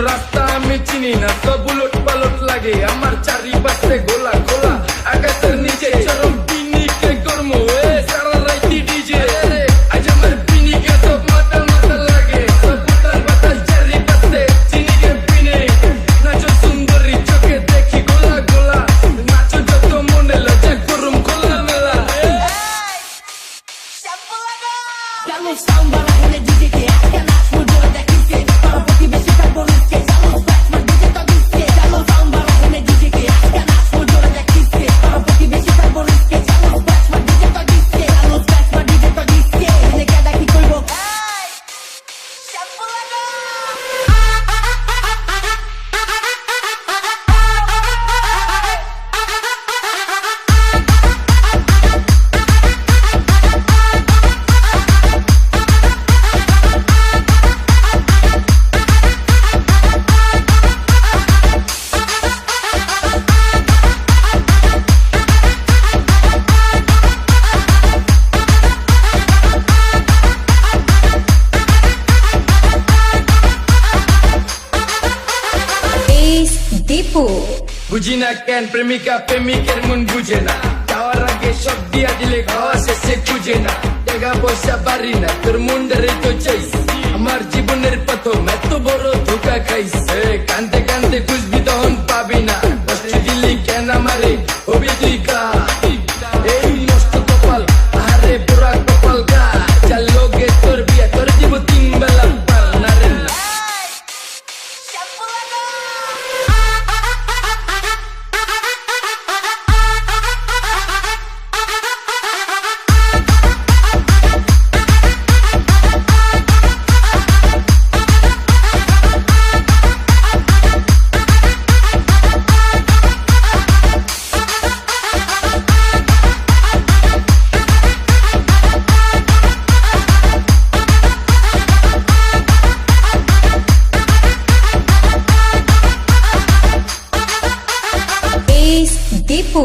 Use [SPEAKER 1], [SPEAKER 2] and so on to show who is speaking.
[SPEAKER 1] রাস্তা আমি চিনি না, সব উলট পালট লাগে, আমার চারিপাশে গোলা গোলা, আকাশের নিচে চরম পিনিকে কর্ম সারা রাইতি ডিজে। আজ আমার পিনিকে সব মাতাল মাতাল লাগে, সব উতাল বাতাল চারিপাশে চিনিকে পিনে। নাচো সুন্দরী চোখে দেখি গোলা গোলা, নাচো যত মনে লজ্জা করুম খোলা মেলা।
[SPEAKER 2] Dale sound para el DJ que haga las mujeres de aquí que para porque me sienta por el que ya los bats más DJ to dice. Dale sound para el DJ que haga las mujeres de aquí que para porque me sienta por el que ya los bats más DJ to dice. Dale los bats más DJ to dice. Le queda aquí con vos.
[SPEAKER 1] বুঝি না কেন প্রেমিকা প্রেমিকের মন বুঝে না, যাওয়ার আগে সব দিয়া দিলে খাওয়া শেষে খুঁজে না। টাকা পয়সা পারি না তোর মুন্ডারে তো চাইস, আমার জীবনের প্রথম এত বড় ধোকা খাইছে। কানতে কানতে খুঁজবি তখন পাবি না, কষ্ট দিলি কেন আমারে হবি তুই কা। এই নষ্ট কপাল আরে পুরা কপাল গা, চাল লোকে তোর বিয়া তোর দিব 3 বেলা পার না রে না।
[SPEAKER 2] Tipo